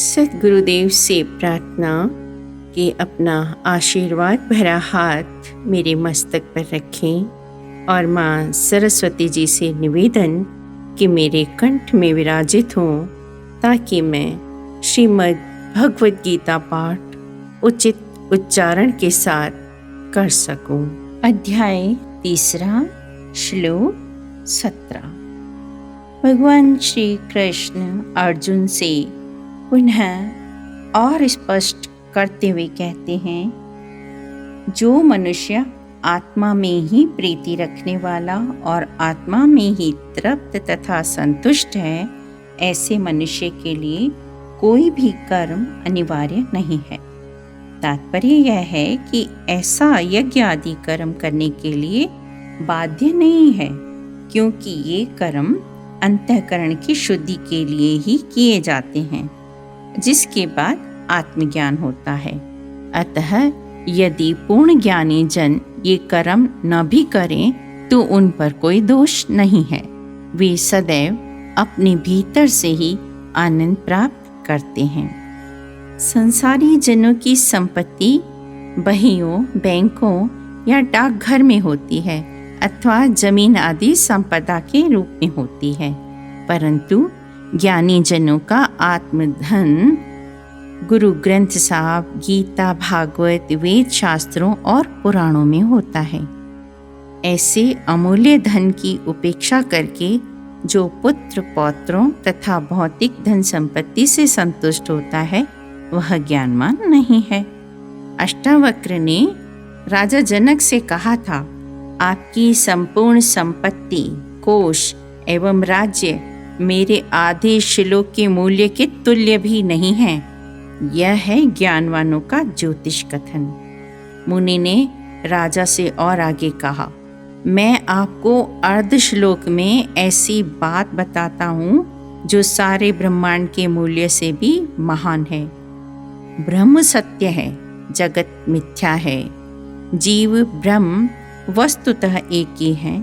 सद्गुरुदेव से प्रार्थना कि अपना आशीर्वाद भरा हाथ मेरे मस्तक पर रखें और माँ सरस्वती जी से निवेदन कि मेरे कंठ में विराजित हों ताकि मैं श्रीमद् भगवद गीता पाठ उचित उच्चारण के साथ कर सकूं। अध्याय 3 श्लोक 17। भगवान श्री कृष्ण अर्जुन से पुनः और स्पष्ट करते हुए कहते हैं, जो मनुष्य आत्मा में ही प्रीति रखने वाला और आत्मा में ही तृप्त तथा संतुष्ट है, ऐसे मनुष्य के लिए कोई भी कर्म अनिवार्य नहीं है। तात्पर्य यह है कि ऐसा यज्ञ आदि कर्म करने के लिए बाध्य नहीं है, क्योंकि ये कर्म अंतःकरण की शुद्धि के लिए ही किए जाते हैं, जिसके बाद आत्मज्ञान होता है। अतः यदि पूर्ण ज्ञानी जन ये कर्म न भी करें तो उन पर कोई दोष नहीं है। वे सदैव अपने भीतर से ही आनंद प्राप्त करते हैं। संसारी जनों की संपत्ति बहियों, बैंकों या डाकघर में होती है अथवा जमीन आदि संपदा के रूप में होती है, परंतु ज्ञानी जनों का आत्मधन गुरु ग्रंथ साहब, गीता, भागवत, वेद शास्त्रों और पुराणों में होता है। ऐसे अमूल्य धन की उपेक्षा करके जो पुत्र पौत्रों तथा भौतिक धन संपत्ति से संतुष्ट होता है, वह ज्ञानवान नहीं है। अष्टावक्र ने राजा जनक से कहा था, आपकी संपूर्ण संपत्ति, कोष एवं राज्य मेरे आधे श्लोक के मूल्य के तुल्य भी नहीं है। यह है ज्ञानवानों का ज्योतिष कथन। मुनि ने राजा से और आगे कहा, मैं आपको अर्ध श्लोक में ऐसी बात बताता हूँ जो सारे ब्रह्मांड के मूल्य से भी महान है। ब्रह्म सत्य है, जगत मिथ्या है। जीव ब्रह्म वस्तुतः एक ही है।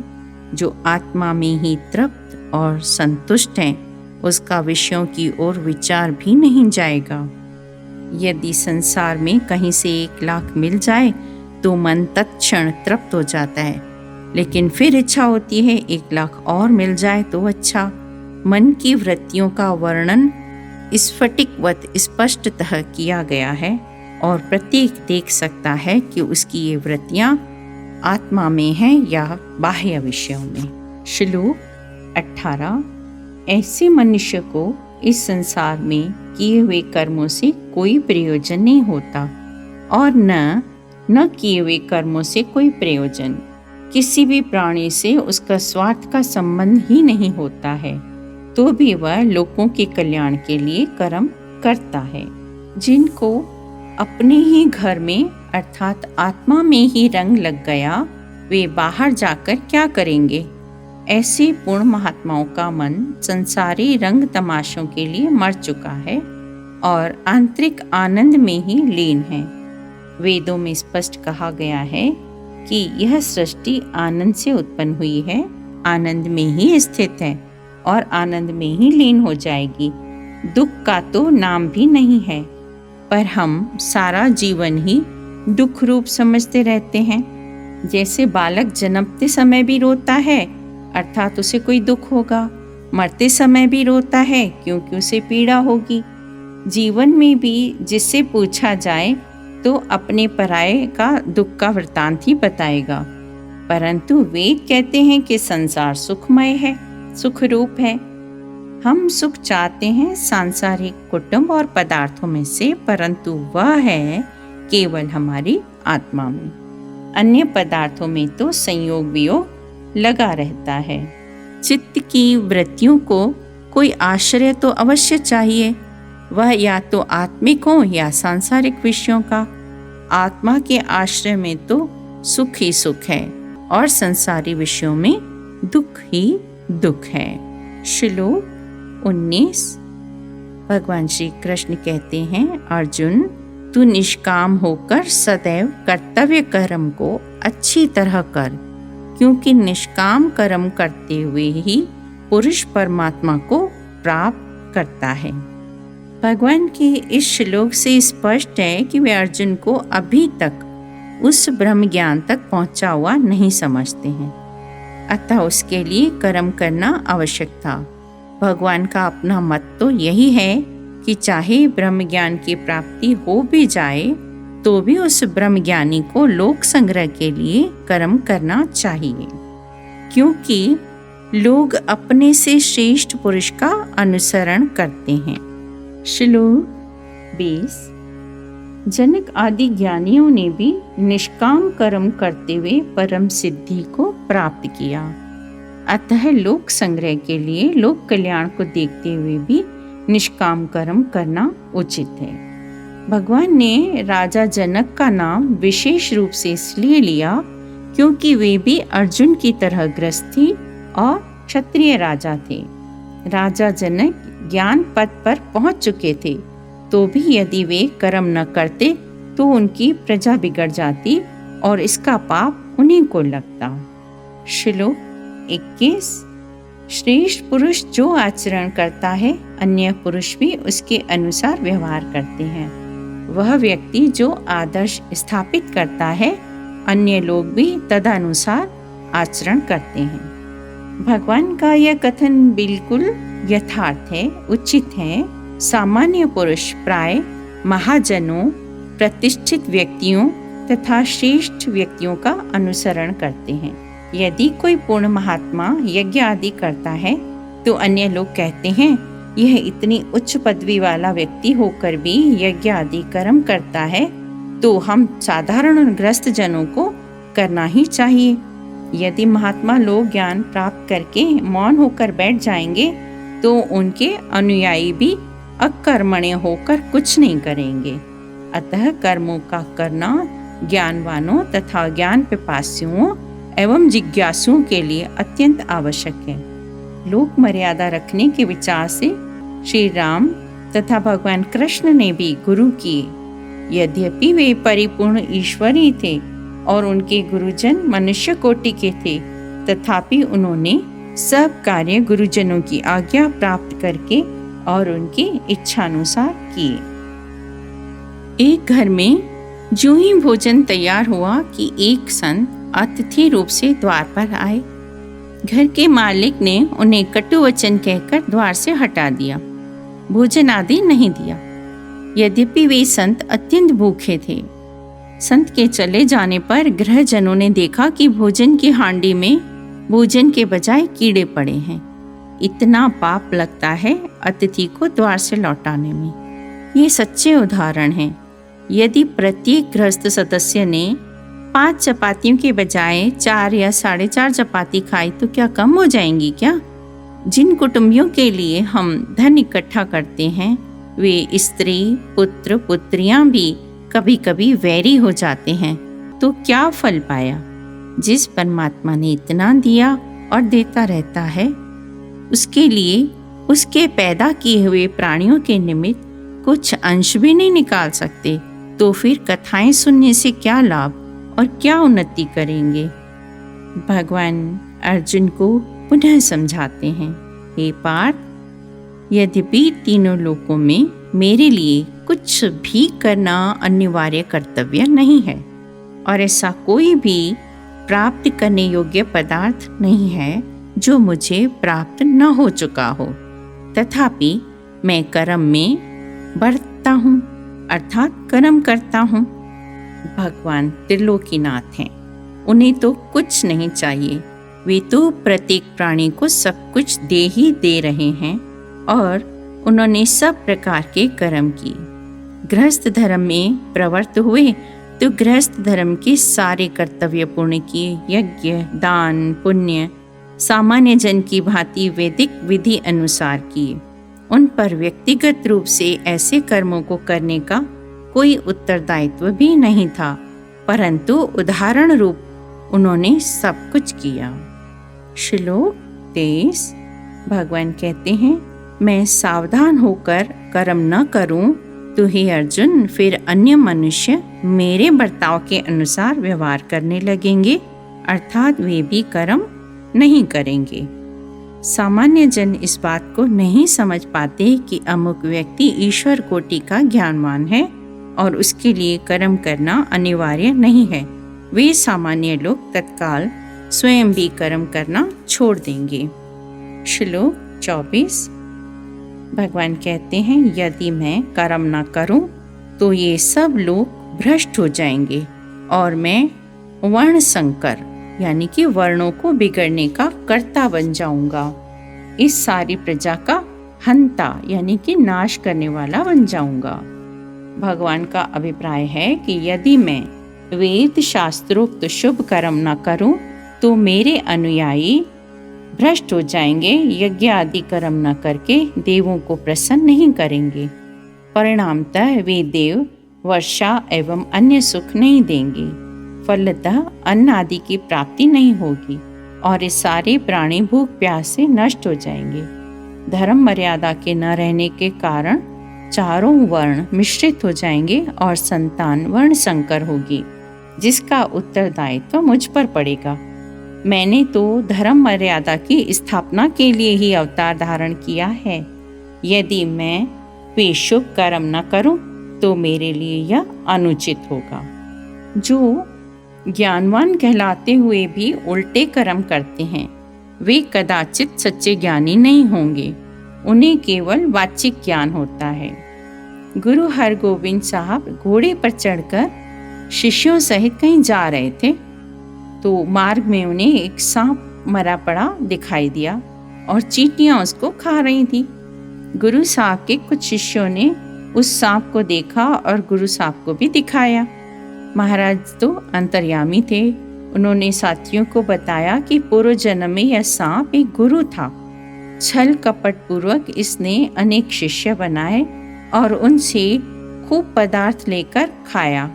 जो आत्मा में ही तृप्त और संतुष्ट है, उसका विषयों की ओर विचार भी नहीं जाएगा। यदि संसार में कहीं से 1 लाख मिल जाए तो मन तत्क्षण तृप्त हो जाता है, लेकिन फिर इच्छा होती है 1 लाख और मिल जाए तो अच्छा। मन की वृत्तियों का वर्णन स्फटिकवत स्पष्टतः किया गया है और प्रत्येक देख सकता है कि उसकी ये वृत्तियां आत्मा में हैं या बाह्य विषयों में। श्लोक 18। ऐसे मनुष्य को इस संसार में किए हुए कर्मों से कोई प्रयोजन नहीं होता और न किए हुए कर्मों से कोई प्रयोजन। किसी भी प्राणी से उसका स्वार्थ का संबंध ही नहीं होता है, तो भी वह लोगों के कल्याण के लिए कर्म करता है। जिनको अपने ही घर में अर्थात आत्मा में ही रंग लग गया, वे बाहर जाकर क्या करेंगे। ऐसे पूर्ण महात्माओं का मन संसारी रंग तमाशों के लिए मर चुका है और आंतरिक आनंद में ही लीन है। वेदों में स्पष्ट कहा गया है कि यह सृष्टि आनंद से उत्पन्न हुई है, आनंद में ही स्थित है और आनंद में ही लीन हो जाएगी। दुख का तो नाम भी नहीं है, पर हम सारा जीवन ही दुख रूप समझते रहते हैं। जैसे बालक जन्मते समय भी रोता है, अर्थात उसे कोई दुख होगा, मरते समय भी रोता है क्योंकि उसे पीड़ा होगी। जीवन में भी जिससे पूछा जाए तो अपने पराये का दुख का वृतांत ही बताएगा, परंतु वेद कहते हैं कि संसार सुखमय है, सुख रूप है। हम सुख चाहते हैं सांसारिक कुटुंब और पदार्थों में से, परंतु वह है केवल हमारी आत्मा में। अन्य पदार्थों में तो संयोग वियोग लगा रहता है। चित्त की वृत्तियों को कोई आश्रय तो अवश्य चाहिए, वह या तो आत्मिक हो या सांसारिक विषयों का। आत्मा के आश्रय में तो सुख ही सुख है और संसारी विषयों में दुख ही दुख है। श्लोक 19। भगवान श्री कृष्ण कहते हैं, अर्जुन तू निष्काम होकर सदैव कर्तव्य कर्म को अच्छी तरह कर, क्योंकि निष्काम कर्म करते हुए ही पुरुष परमात्मा को प्राप्त करता है। भगवान के इस श्लोक से स्पष्ट है कि वे अर्जुन को अभी तक उस ब्रह्म ज्ञान तक पहुंचा हुआ नहीं समझते हैं, अतः उसके लिए कर्म करना आवश्यक था। भगवान का अपना मत तो यही है कि चाहे ब्रह्म ज्ञान की प्राप्ति हो भी जाए तो भी उस ब्रह्म ज्ञानी को लोक संग्रह के लिए कर्म करना चाहिए, क्योंकि लोग अपने से श्रेष्ठ पुरुष का अनुसरण करते हैं। श्लोक 20। जनक आदि ज्ञानियों ने भी निष्काम कर्म करते हुए परम सिद्धि को प्राप्त किया, अतः लोक संग्रह के लिए लोक कल्याण को देखते हुए भी निष्काम कर्म करना उचित है। भगवान ने राजा जनक का नाम विशेष रूप से इसलिए लिया क्योंकि वे भी अर्जुन की तरह गृहस्थी और क्षत्रिय राजा थे। राजा जनक ज्ञान पद पर पहुंच चुके थे, तो भी यदि वे कर्म न करते तो उनकी प्रजा बिगड़ जाती और इसका पाप उन्हीं को लगता। श्लोक 21। श्रेष्ठ पुरुष जो आचरण करता है, अन्य पुरुष भी उसके अनुसार व्यवहार करते हैं। वह व्यक्ति जो आदर्श स्थापित करता है, अन्य लोग भी तदनुसार आचरण करते हैं। भगवान का यह कथन बिल्कुल यथार्थ है, उचित है। सामान्य पुरुष प्राय महाजनों, प्रतिष्ठित व्यक्तियों तथा श्रेष्ठ व्यक्तियों का अनुसरण करते हैं। यदि कोई पूर्ण महात्मा यज्ञ आदि करता है तो अन्य लोग कहते हैं, यह इतनी उच्च पदवी वाला व्यक्ति होकर भी यज्ञ आदि कर्म करता है, तो हम साधारण ग्रस्त जनों को करना ही चाहिए। यदि महात्मा लोग ज्ञान प्राप्त करके मौन होकर बैठ जाएंगे तो उनके अनुयायी भी अकर्मण्य होकर कुछ नहीं करेंगे। अतः कर्मों का करना ज्ञानवानों तथा ज्ञान पिपासियों एवं जिज्ञासुओं के लिए अत्यंत आवश्यक है। लोक मर्यादा रखने के विचार से श्री राम तथा भगवान कृष्ण ने भी गुरु किए। यद्यपि वे परिपूर्ण ईश्वरी थे और उनके गुरुजन मनुष्य कोटि के थे, तथापि उन्होंने सब कार्य गुरुजनों की आज्ञा प्राप्त करके और उनकी इच्छानुसार किए। एक घर में जो ही भोजन तैयार हुआ कि एक संत अतिथि रूप से द्वार पर आए। घर के मालिक ने उन्हें कटु वचन कहकर द्वार से हटा दिया, भोजन आदि नहीं दिया। यद्यपि वे संत अत्यंत भूखे थे। संत के चले जाने पर गृहजनों ने देखा कि भोजन की हांडी में भोजन के बजाय कीड़े पड़े हैं। इतना पाप लगता है अतिथि को द्वार से लौटाने में। ये सच्चे उदाहरण हैं। यदि प्रत्येक गृहस्थ सदस्य ने 5 चपातियों के बजाय 4 या 4.5 चपाती खाई तो क्या कम हो जाएंगी क्या? जिन कुटुंबियों के लिए हम धन इकट्ठा करते हैं, वे स्त्री पुत्र पुत्रियां भी कभी कभी वैरी हो जाते हैं, तो क्या फल पाया? जिस परमात्मा ने इतना दिया और देता रहता है, उसके लिए उसके पैदा किए हुए प्राणियों के निमित्त कुछ अंश भी नहीं निकाल सकते, तो फिर कथाएं सुनने से क्या लाभ और क्या उन्नति करेंगे? भगवान अर्जुन को पुनः समझाते हैं, हे पार्थ, यद्यपि तीनों लोकों में मेरे लिए कुछ भी करना अनिवार्य कर्तव्य नहीं है और ऐसा कोई भी प्राप्त करने योग्य पदार्थ नहीं है जो मुझे प्राप्त न हो चुका हो, तथापि मैं कर्म में बढ़ता हूँ, अर्थात कर्म करता हूँ। भगवान त्रिलोकीनाथ हैं, उन्हें तो कुछ नहीं चाहिए। वे तो प्रत्येक प्राणी को सब कुछ दे ही दे रहे हैं और उन्होंने सब प्रकार के कर्म किए। गृहस्थ धर्म में प्रवृत्त हुए तो गृहस्थ धर्म के सारे कर्तव्य पूर्ण किए। यज्ञ, दान, पुण्य सामान्य जन की भांति वैदिक विधि अनुसार किए। उन पर व्यक्तिगत रूप से ऐसे कर्मों को करने का कोई उत्तरदायित्व भी नहीं था, परंतु उदाहरण रूप उन्होंने सब कुछ किया। श्लोक 23। भगवान कहते हैं, मैं सावधान होकर कर्म न करूं तो हे अर्जुन, फिर अन्य मनुष्य मेरे बर्ताव के अनुसार व्यवहार करने लगेंगे, अर्थात वे भी कर्म नहीं करेंगे। सामान्य जन इस बात को नहीं समझ पाते कि अमुक व्यक्ति ईश्वर कोटि का ज्ञानवान है और उसके लिए कर्म करना अनिवार्य नहीं है। वे सामान्य लोग तत्काल स्वयं भी कर्म करना छोड़ देंगे। श्लोक 24। भगवान कहते हैं, यदि मैं कर्म न करूं तो ये सब लोग भ्रष्ट हो जाएंगे और मैं वर्ण संकर यानी कि वर्णों को बिगड़ने का कर्ता बन जाऊंगा। इस सारी प्रजा का हंता यानी कि नाश करने वाला बन जाऊंगा। भगवान का अभिप्राय है कि यदि मैं वेद शास्त्रोक्त शुभ कर्म न करूं तो मेरे अनुयायी भ्रष्ट हो जाएंगे, यज्ञ आदि कर्म न करके देवों को प्रसन्न नहीं करेंगे। परिणामतः वे देव वर्षा एवं अन्य सुख नहीं देंगे, फलतः अन्न आदि की प्राप्ति नहीं होगी और ये सारे प्राणी भूख प्यास से नष्ट हो जाएंगे। धर्म मर्यादा के न रहने के कारण चारों वर्ण मिश्रित हो जाएंगे और संतान वर्ण संकर होगी, जिसका उत्तरदायित्व मुझ पर पड़ेगा। मैंने तो धर्म मर्यादा की स्थापना के लिए ही अवतार धारण किया है। यदि मैं वे शुभ कर्म न करूं तो मेरे लिए यह अनुचित होगा। जो ज्ञानवान कहलाते हुए भी उल्टे कर्म करते हैं, वे कदाचित सच्चे ज्ञानी नहीं होंगे। उन्हें केवल वाचिक ज्ञान होता है। गुरु हरगोविंद साहब घोड़े पर चढ़कर शिष्यों सहित कहीं जा रहे थे तो मार्ग में उन्हें एक सांप मरा पड़ा दिखाई दिया और चींटियां उसको खा रही थी। गुरु साहब के कुछ शिष्यों ने उस सांप को देखा और गुरु साहब को भी दिखाया। महाराज तो अंतर्यामी थे। उन्होंने साथियों को बताया कि पूर्व जन्म में यह सांप एक गुरु था। छल कपट पूर्वक इसने अनेक शिष्य बनाए और उनसे खूब पदार्थ लेकर खाया।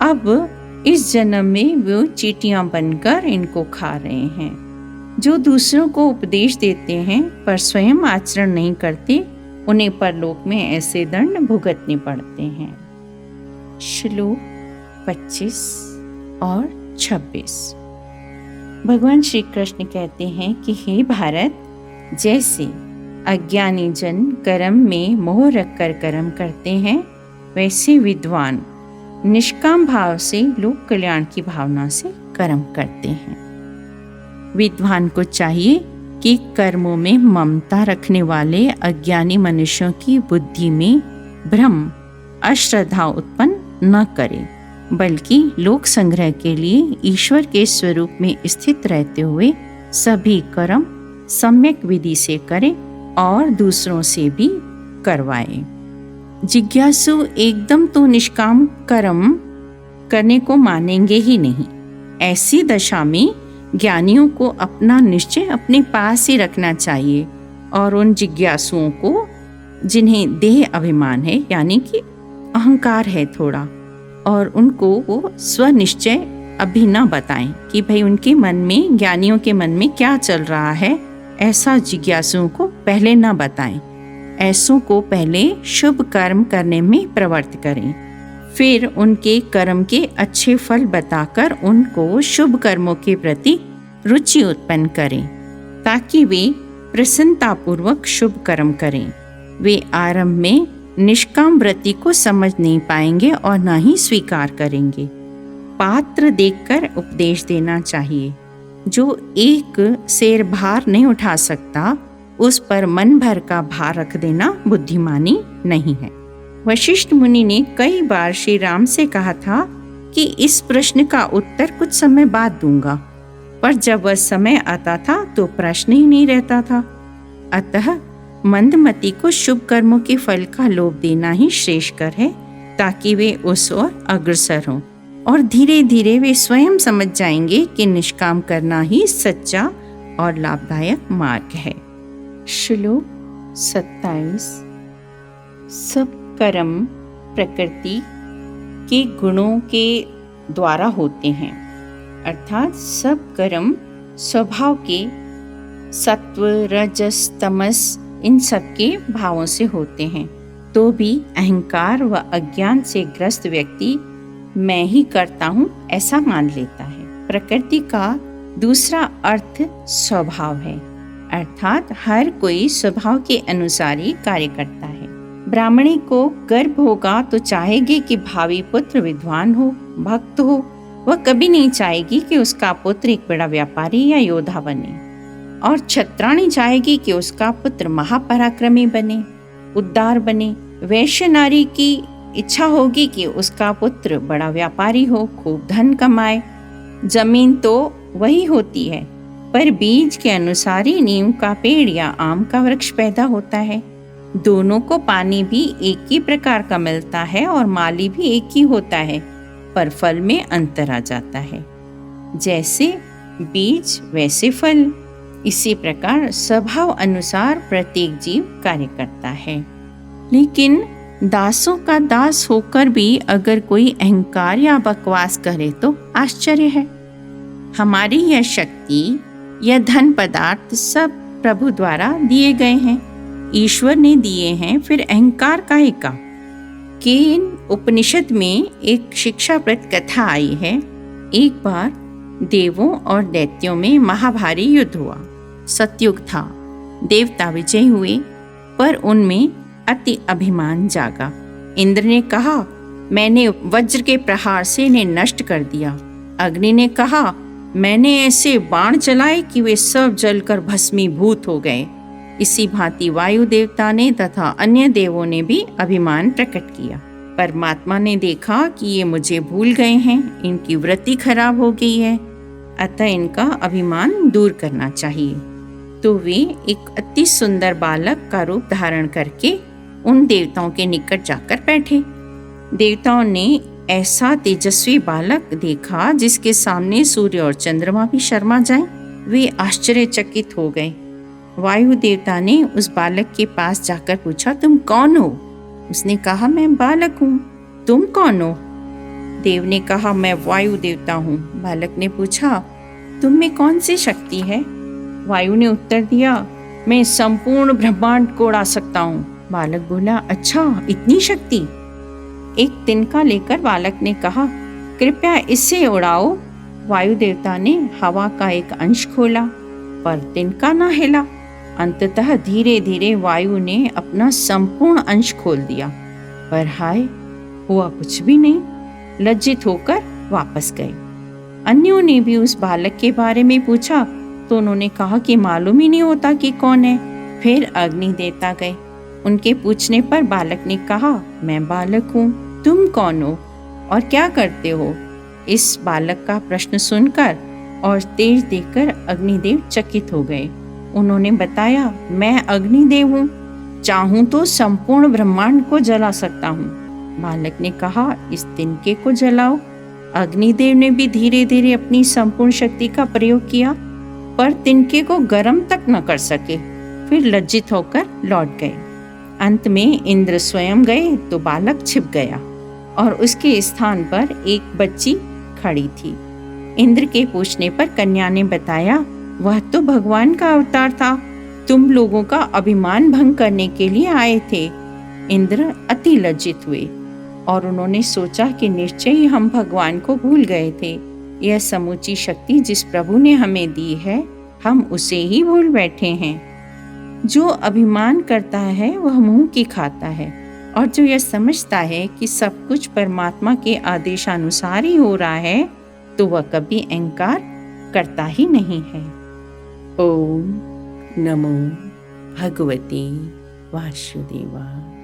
अब इस जन्म में वो चींटियां बनकर इनको खा रहे हैं। जो दूसरों को उपदेश देते हैं पर स्वयं आचरण नहीं करते, उन्हें परलोक में ऐसे दंड भुगतने पड़ते हैं। श्लोक 25 और 26। भगवान श्री कृष्ण कहते हैं कि हे भारत, जैसे अज्ञानी जन कर्म में मोह रखकर कर्म करते हैं, वैसे विद्वान निष्काम भाव से लोक कल्याण की भावना से कर्म करते हैं। विद्वान को चाहिए कि कर्मों में ममता रखने वाले अज्ञानी मनुष्यों की बुद्धि में भ्रम, अश्रद्धा उत्पन्न न करे, बल्कि लोक संग्रह के लिए ईश्वर के स्वरूप में स्थित रहते हुए सभी कर्म सम्यक विधि से करे और दूसरों से भी करवाए। जिज्ञासु एकदम तो निष्काम कर्म करने को मानेंगे ही नहीं। ऐसी दशा में ज्ञानियों को अपना निश्चय अपने पास ही रखना चाहिए और उन जिज्ञासुओं को जिन्हें देह अभिमान है यानी कि अहंकार है थोड़ा, और उनको वो स्वनिश्चय अभी न बताएं कि भाई उनके मन में, ज्ञानियों के मन में क्या चल रहा है, ऐसा जिज्ञासुओं को पहले न बताएं। ऐसों को पहले शुभ कर्म करने में प्रवृत्त करें, फिर उनके कर्म के अच्छे फल बताकर उनको शुभ कर्मों के प्रति रुचि उत्पन्न करें, ताकि वे प्रसन्नतापूर्वक शुभ कर्म करें। वे आरंभ में निष्काम व्रति को समझ नहीं पाएंगे और न ही स्वीकार करेंगे। पात्र देखकर उपदेश देना चाहिए। जो एक सेर भार नहीं उठा सकता, उस पर मन भर का भार रख देना बुद्धिमानी नहीं है। वशिष्ठ मुनि ने कई बार श्री राम से कहा था कि इस प्रश्न का उत्तर कुछ समय बाद दूंगा, पर जब वह समय आता था तो प्रश्न ही नहीं रहता था। अतः मंदमती को शुभ कर्मों के फल का लोभ देना ही श्रेष्ठकर है, ताकि वे उस ओर अग्रसर हों और धीरे धीरे वे स्वयं समझ जाएंगे कि निष्काम करना ही सच्चा और लाभदायक मार्ग है। श्लोक 27। सब कर्म प्रकृति के गुणों के द्वारा होते हैं, अर्थात सब कर्म स्वभाव के सत्व, रजस, तमस इन सब के भावों से होते हैं। तो भी अहंकार व अज्ञान से ग्रस्त व्यक्ति मैं ही करता हूँ ऐसा मान लेता है। प्रकृति का दूसरा अर्थ स्वभाव है, अर्थात हर कोई स्वभाव के अनुसार ही कार्य करता है। ब्राह्मणी को गर्भ होगा तो चाहेगी कि भावी पुत्र विद्वान हो, भक्त हो। वह कभी नहीं चाहेगी कि उसका पुत्र एक बड़ा व्यापारी या योद्धा बने। और छत्राणी चाहेगी कि उसका पुत्र महापराक्रमी बने, उद्धार बने। वैश्य नारी की इच्छा होगी कि उसका पुत्र बड़ा व्यापारी हो, खूब धन कमाए। जमीन तो वही होती है, पर बीज के अनुसार ही नीम का पेड़ या आम का वृक्ष पैदा होता है। दोनों को पानी भी एक ही प्रकार का मिलता है और माली भी एक ही होता है, पर फल में अंतर आ जाता है। जैसे बीज वैसे फल। इसी प्रकार स्वभाव अनुसार प्रत्येक जीव कार्य करता है। लेकिन दासों का दास होकर भी अगर कोई अहंकार या बकवास करे तो आश्चर्य है। हमारी यह शक्ति, यह धन पदार्थ सब प्रभु द्वारा दिए गए हैं, ईश्वर ने दिए हैं, फिर अहंकार काहे का? केन उपनिषद में एक शिक्षाप्रद कथा आई है। एक बार देवों और दैत्यों में महाभारी युद्ध हुआ। सतयुग था। देवता विजयी हुए, पर उनमें अति अभिमान जागा। इंद्र ने कहा, मैंने वज्र के प्रहार से इन्हें नष्ट कर दिया। अग्नि ने कहा, मैंने ऐसे बाण चलाए कि वे सब जलकर भस्मीभूत हो गए। इसी भांति वायु देवता ने तथा अन्य देवों ने भी अभिमान प्रकट किया। परमात्मा ने देखा कि ये मुझे भूल गए हैं, इनकी वृत्ति खराब हो गई है, अतः इनका अभिमान दूर करना चाहिए। तो वे एक अति सुंदर बालक का रूप धारण करके उन देवताओं के निकट जाकर बैठे। देवताओं ने ऐसा तेजस्वी बालक देखा जिसके सामने सूर्य और चंद्रमा भी शर्मा जाएं। वे आश्चर्यचकित हो गए। वायु देवता ने उस बालक के पास जाकर पूछा, तुम कौन हो? उसने कहा, मैं बालक हूँ। तुम कौन हो? देव ने कहा, मैं वायु देवता हूँ। बालक ने पूछा, तुम में कौन सी शक्ति है? वायु ने उत्तर दिया, मैं संपूर्ण ब्रह्मांड को उड़ा सकता हूँ। बालक बोला, अच्छा, इतनी शक्ति? एक तिनका लेकर बालक ने कहा, कृपया इसे उड़ाओ। वायु देवता ने हवा का एक अंश खोला, पर तिनका न हिला। अंततः धीरे धीरे वायु ने अपना संपूर्ण अंश खोल दिया, पर हाय, हुआ कुछ भी नहीं। लज्जित होकर वापस गए। अन्यों ने भी उस बालक के बारे में पूछा तो उन्होंने कहा कि मालूम ही नहीं होता कि कौन है। फिर अग्नि देवता गए। उनके पूछने पर बालक ने कहा, मैं बालक हूँ। तुम कौन हो और क्या करते हो? इस बालक का प्रश्न सुनकर और तेज देखकर अग्निदेव चकित हो गए। उन्होंने बताया, मैं अग्निदेव हूँ, चाहूँ तो संपूर्ण ब्रह्मांड को जला सकता हूँ। बालक ने कहा, इस तिनके को जलाओ। अग्निदेव ने भी धीरे धीरे अपनी संपूर्ण शक्ति का प्रयोग किया, पर तिनके को गर्म तक न कर सके। फिर लज्जित होकर लौट गए। अंत में इंद्र स्वयं गए तो बालक छिप गया और उसके स्थान पर एक बच्ची खड़ी थी। इंद्र के पूछने पर कन्या ने बताया, वह तो भगवान का अवतार था, तुम लोगों का अभिमान भंग करने के लिए आए थे। इंद्र अति लज्जित हुए और उन्होंने सोचा कि निश्चय ही हम भगवान को भूल गए थे। यह समूची शक्ति जिस प्रभु ने हमें दी है, हम उसे ही भूल बैठे हैं। जो अभिमान करता है वह मुंह की खाता है, और जो यह समझता है कि सब कुछ परमात्मा के आदेशानुसार ही हो रहा है, तो वह कभी अहंकार करता ही नहीं है। ओम नमो भगवते वासुदेवाय।